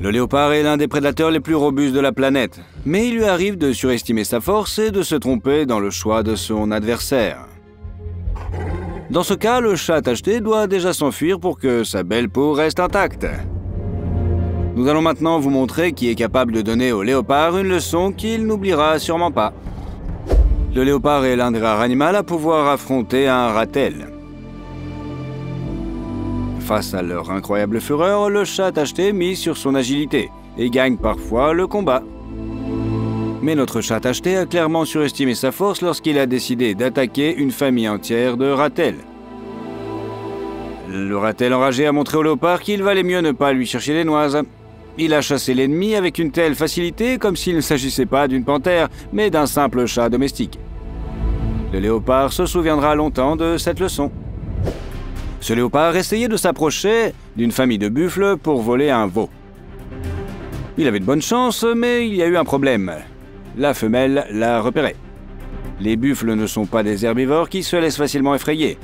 Le léopard est l'un des prédateurs les plus robustes de la planète, mais il lui arrive de surestimer sa force et de se tromper dans le choix de son adversaire. Dans ce cas, le chat tacheté doit déjà s'enfuir pour que sa belle peau reste intacte. Nous allons maintenant vous montrer qui est capable de donner au léopard une leçon qu'il n'oubliera sûrement pas. Le léopard est l'un des rares animaux à pouvoir affronter un ratel. Face à leur incroyable fureur, le chat tacheté mise sur son agilité et gagne parfois le combat. Mais notre chat tacheté a clairement surestimé sa force lorsqu'il a décidé d'attaquer une famille entière de ratels. Le ratel enragé a montré au léopard qu'il valait mieux ne pas lui chercher les noises. Il a chassé l'ennemi avec une telle facilité comme s'il ne s'agissait pas d'une panthère, mais d'un simple chat domestique. Le léopard se souviendra longtemps de cette leçon. Ce léopard essayait de s'approcher d'une famille de buffles pour voler un veau. Il avait de bonnes chances, mais il y a eu un problème. La femelle l'a repéré. Les buffles ne sont pas des herbivores qui se laissent facilement effrayer.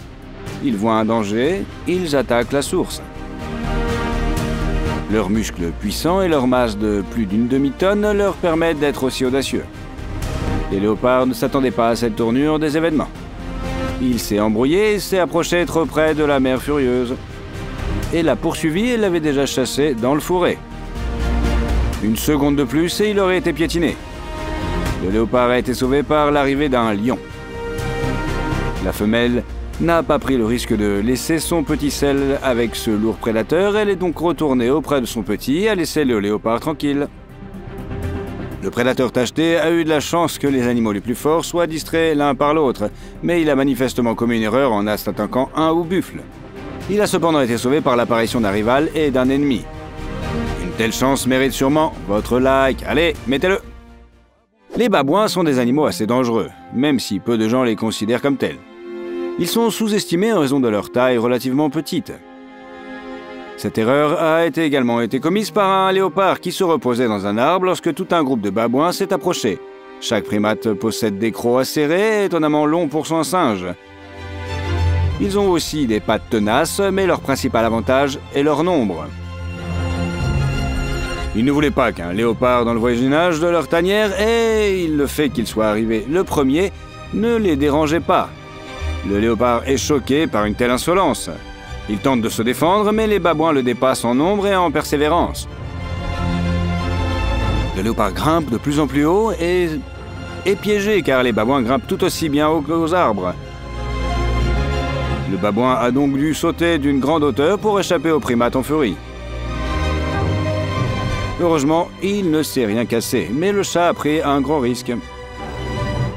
Ils voient un danger, ils attaquent la source. Leurs muscles puissants et leur masse de plus d'une demi-tonne leur permettent d'être aussi audacieux. Les léopards ne s'attendaient pas à cette tournure des événements. Il s'est embrouillé et s'est approché trop près de la mère furieuse. Et l'a poursuivi et l'avait déjà chassé dans le fourré. Une seconde de plus et il aurait été piétiné. Le léopard a été sauvé par l'arrivée d'un lion. La femelle n'a pas pris le risque de laisser son petit sel avec ce lourd prédateur. Elle est donc retournée auprès de son petit et a laissé le léopard tranquille. Le prédateur tacheté a eu de la chance que les animaux les plus forts soient distraits l'un par l'autre, mais il a manifestement commis une erreur en attaquant un ou buffle. Il a cependant été sauvé par l'apparition d'un rival et d'un ennemi. Une telle chance mérite sûrement votre like. Allez, mettez-le! Les babouins sont des animaux assez dangereux, même si peu de gens les considèrent comme tels. Ils sont sous-estimés en raison de leur taille relativement petite. Cette erreur a également été commise par un léopard qui se reposait dans un arbre lorsque tout un groupe de babouins s'est approché. Chaque primate possède des crocs acérés et étonnamment longs pour son singe. Ils ont aussi des pattes tenaces, mais leur principal avantage est leur nombre. Ils ne voulaient pas qu'un léopard dans le voisinage de leur tanière et le fait qu'il soit arrivé le premier ne les dérangeait pas. Le léopard est choqué par une telle insolence. Il tente de se défendre, mais les babouins le dépassent en nombre et en persévérance. Le léopard grimpe de plus en plus haut et est piégé car les babouins grimpent tout aussi bien haut qu'aux arbres. Le babouin a donc dû sauter d'une grande hauteur pour échapper aux primates en furie. Heureusement, il ne s'est rien cassé, mais le chat a pris un grand risque.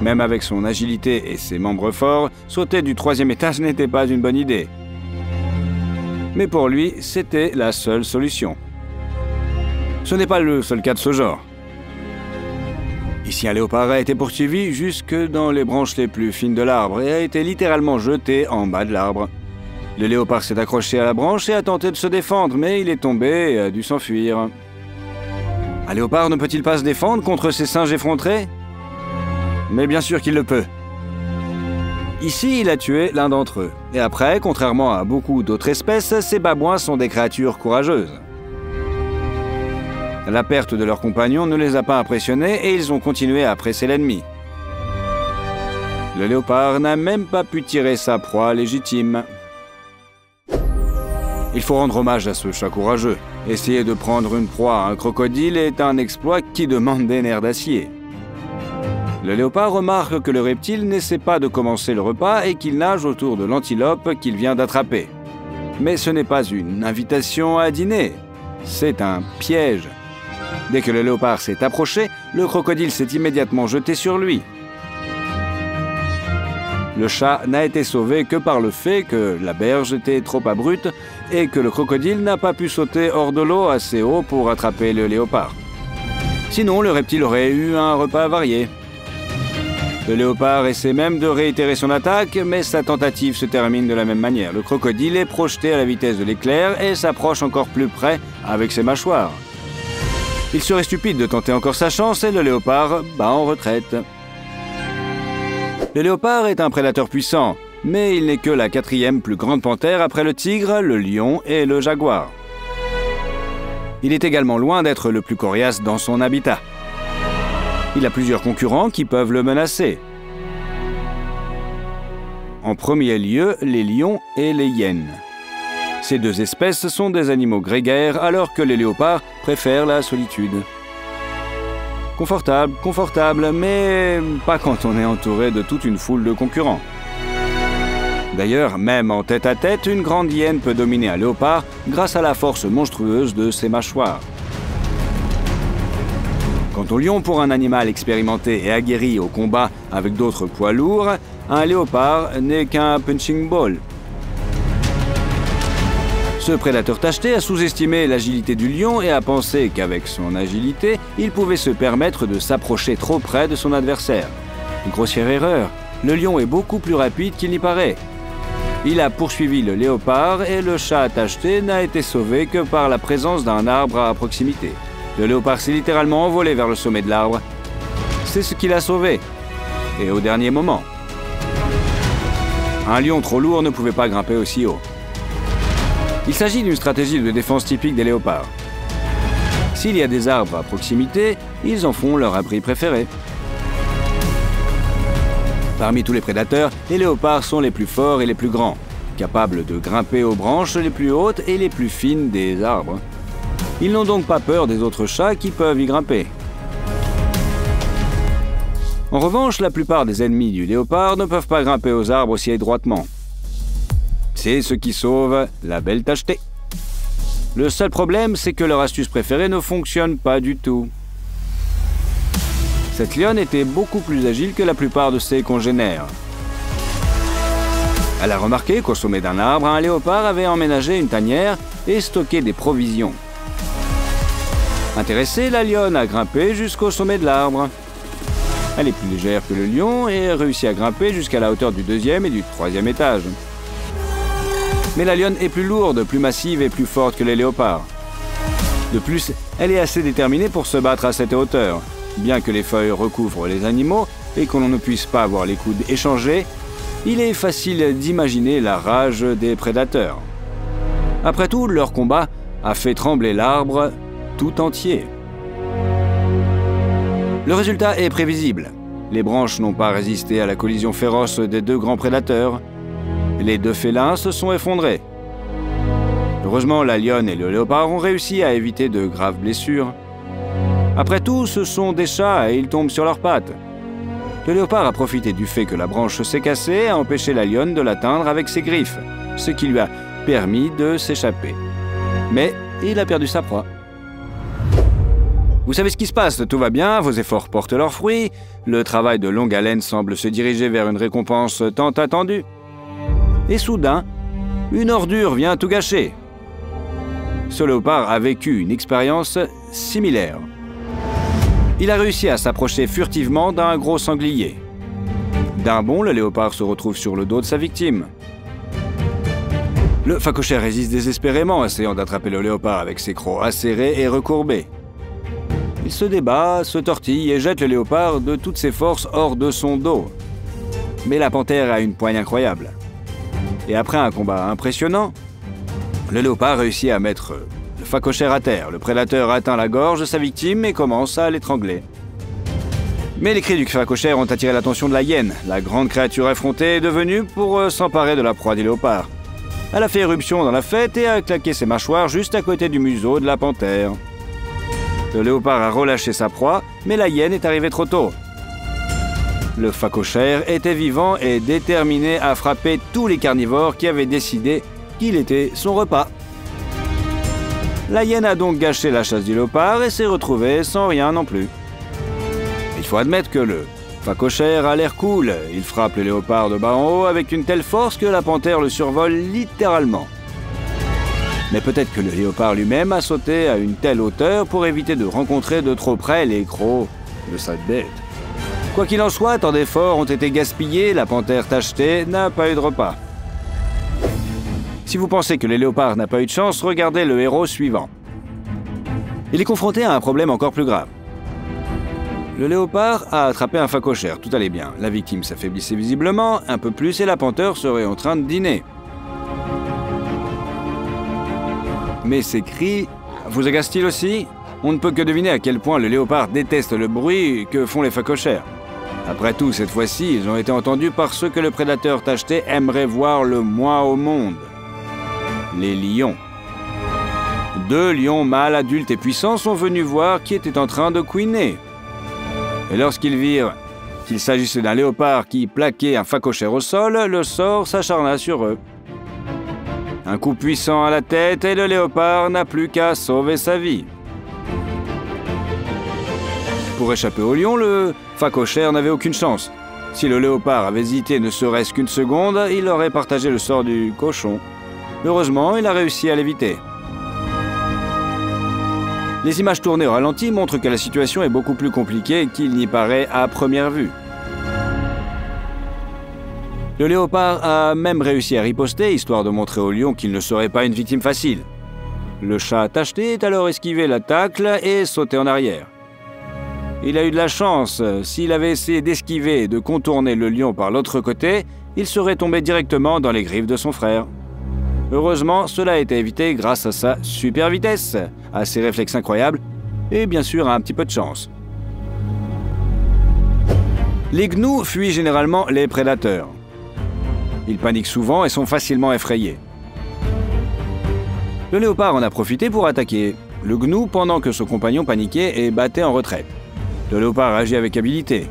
Même avec son agilité et ses membres forts, sauter du 3e étage n'était pas une bonne idée. Mais pour lui, c'était la seule solution. Ce n'est pas le seul cas de ce genre. Ici, un léopard a été poursuivi jusque dans les branches les plus fines de l'arbre et a été littéralement jeté en bas de l'arbre. Le léopard s'est accroché à la branche et a tenté de se défendre, mais il est tombé et a dû s'enfuir. Un léopard ne peut-il pas se défendre contre ces singes effrontés? Mais bien sûr qu'il le peut. Ici, il a tué l'un d'entre eux. Et après, contrairement à beaucoup d'autres espèces, ces babouins sont des créatures courageuses. La perte de leurs compagnons ne les a pas impressionnés et ils ont continué à presser l'ennemi. Le léopard n'a même pas pu tirer sa proie légitime. Il faut rendre hommage à ce chat courageux. Essayer de prendre une proie à un crocodile est un exploit qui demande des nerfs d'acier. Le léopard remarque que le reptile n'essaie pas de commencer le repas et qu'il nage autour de l'antilope qu'il vient d'attraper. Mais ce n'est pas une invitation à dîner, c'est un piège. Dès que le léopard s'est approché, le crocodile s'est immédiatement jeté sur lui. Le chat n'a été sauvé que par le fait que la berge était trop abrupte et que le crocodile n'a pas pu sauter hors de l'eau assez haut pour attraper le léopard. Sinon, le reptile aurait eu un repas varié. Le léopard essaie même de réitérer son attaque, mais sa tentative se termine de la même manière. Le crocodile est projeté à la vitesse de l'éclair et s'approche encore plus près avec ses mâchoires. Il serait stupide de tenter encore sa chance et le léopard bat en retraite. Le léopard est un prédateur puissant, mais il n'est que la 4e plus grande panthère après le tigre, le lion et le jaguar. Il est également loin d'être le plus coriace dans son habitat. Il a plusieurs concurrents qui peuvent le menacer. En premier lieu, les lions et les hyènes. Ces deux espèces sont des animaux grégaires alors que les léopards préfèrent la solitude. Confortable, confortable, mais pas quand on est entouré de toute une foule de concurrents. D'ailleurs, même en tête-à-tête, une grande hyène peut dominer un léopard grâce à la force monstrueuse de ses mâchoires. Quant au lion, pour un animal expérimenté et aguerri au combat avec d'autres poids lourds, un léopard n'est qu'un punching ball. Ce prédateur tacheté a sous-estimé l'agilité du lion et a pensé qu'avec son agilité, il pouvait se permettre de s'approcher trop près de son adversaire. Une grossière erreur. Le lion est beaucoup plus rapide qu'il n'y paraît. Il a poursuivi le léopard et le chat tacheté n'a été sauvé que par la présence d'un arbre à proximité. Le léopard s'est littéralement envolé vers le sommet de l'arbre. C'est ce qui l'a sauvé. Et au dernier moment. Un lion trop lourd ne pouvait pas grimper aussi haut. Il s'agit d'une stratégie de défense typique des léopards. S'il y a des arbres à proximité, ils en font leur abri préféré. Parmi tous les prédateurs, les léopards sont les plus forts et les plus grands, capables de grimper aux branches les plus hautes et les plus fines des arbres. Ils n'ont donc pas peur des autres chats qui peuvent y grimper. En revanche, la plupart des ennemis du léopard ne peuvent pas grimper aux arbres aussi étroitement. C'est ce qui sauve la belle tachetée. Le seul problème, c'est que leur astuce préférée ne fonctionne pas du tout. Cette lionne était beaucoup plus agile que la plupart de ses congénères. Elle a remarqué qu'au sommet d'un arbre, un léopard avait emménagé une tanière et stocké des provisions. Intéressée, la lionne a grimpé jusqu'au sommet de l'arbre. Elle est plus légère que le lion et réussit à grimper jusqu'à la hauteur du deuxième et du troisième étage. Mais la lionne est plus lourde, plus massive et plus forte que les léopards. De plus, elle est assez déterminée pour se battre à cette hauteur. Bien que les feuilles recouvrent les animaux et qu'on ne puisse pas avoir les coudes échangés, il est facile d'imaginer la rage des prédateurs. Après tout, leur combat a fait trembler l'arbre tout entier. Le résultat est prévisible. Les branches n'ont pas résisté à la collision féroce des deux grands prédateurs. Les deux félins se sont effondrés. Heureusement, la lionne et le léopard ont réussi à éviter de graves blessures. Après tout, ce sont des chats et ils tombent sur leurs pattes. Le léopard a profité du fait que la branche s'est cassée et a empêché la lionne de l'atteindre avec ses griffes, ce qui lui a permis de s'échapper. Mais il a perdu sa proie. Vous savez ce qui se passe, tout va bien, vos efforts portent leurs fruits, le travail de longue haleine semble se diriger vers une récompense tant attendue. Et soudain, une ordure vient tout gâcher. Ce léopard a vécu une expérience similaire. Il a réussi à s'approcher furtivement d'un gros sanglier. D'un bond, le léopard se retrouve sur le dos de sa victime. Le phacochère résiste désespérément, essayant d'attraper le léopard avec ses crocs acérés et recourbés. Il se débat, se tortille et jette le léopard de toutes ses forces hors de son dos. Mais la panthère a une poigne incroyable. Et après un combat impressionnant, le léopard réussit à mettre le phacochère à terre. Le prédateur atteint la gorge de sa victime et commence à l'étrangler. Mais les cris du phacochère ont attiré l'attention de la hyène. La grande créature effrontée est devenue pour s'emparer de la proie du léopard. Elle a fait éruption dans la fête et a claqué ses mâchoires juste à côté du museau de la panthère. Le léopard a relâché sa proie, mais la hyène est arrivée trop tôt. Le phacochère était vivant et déterminé à frapper tous les carnivores qui avaient décidé qu'il était son repas. La hyène a donc gâché la chasse du léopard et s'est retrouvée sans rien non plus. Il faut admettre que le phacochère a l'air cool. Il frappe le léopard de bas en haut avec une telle force que la panthère le survole littéralement. Mais peut-être que le léopard lui-même a sauté à une telle hauteur pour éviter de rencontrer de trop près les crocs de sa bête. Quoi qu'il en soit, tant d'efforts ont été gaspillés, la panthère tachetée n'a pas eu de repas. Si vous pensez que le léopard n'a pas eu de chance, regardez le héros suivant. Il est confronté à un problème encore plus grave. Le léopard a attrapé un phacochère, tout allait bien. La victime s'affaiblissait visiblement, un peu plus, et la panthère serait en train de dîner. Mais ses cris vous agace-t-il aussi? On ne peut que deviner à quel point le léopard déteste le bruit que font les phacochères. Après tout, cette fois-ci, ils ont été entendus par ceux que le prédateur tacheté aimerait voir le moins au monde. Les lions. 2 lions mâles adultes et puissants sont venus voir qui était en train de couiner. Et lorsqu'ils virent qu'il s'agissait d'un léopard qui plaquait un phacochère au sol, le sort s'acharna sur eux. Un coup puissant à la tête et le léopard n'a plus qu'à sauver sa vie. Pour échapper au lion, le phacochère n'avait aucune chance. Si le léopard avait hésité ne serait-ce qu'une seconde, il aurait partagé le sort du cochon. Heureusement, il a réussi à l'éviter. Les images tournées au ralenti montrent que la situation est beaucoup plus compliquée qu'il n'y paraît à première vue. Le léopard a même réussi à riposter, histoire de montrer au lion qu'il ne serait pas une victime facile. Le chat tacheté est alors esquivé l'attaque et sauté en arrière. Il a eu de la chance. S'il avait essayé d'esquiver et de contourner le lion par l'autre côté, il serait tombé directement dans les griffes de son frère. Heureusement, cela a été évité grâce à sa super vitesse, à ses réflexes incroyables et bien sûr à un petit peu de chance. Les gnous fuient généralement les prédateurs. Ils paniquent souvent et sont facilement effrayés. Le léopard en a profité pour attaquer le gnou pendant que son compagnon paniquait et battait en retraite. Le léopard agit avec habileté.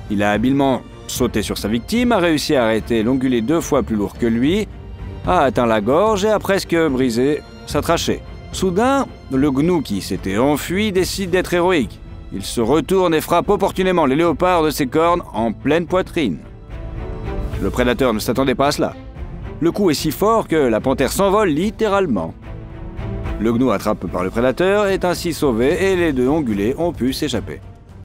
Il a habilement sauté sur sa victime, a réussi à arrêter l'ongulé 2 fois plus lourd que lui, a atteint la gorge et a presque brisé sa trachée. Soudain, le gnou qui s'était enfui décide d'être héroïque. Il se retourne et frappe opportunément le léopard de ses cornes en pleine poitrine. Le prédateur ne s'attendait pas à cela. Le coup est si fort que la panthère s'envole littéralement. Le gnou attrapé par le prédateur est ainsi sauvé et les 2 ongulés ont pu s'échapper.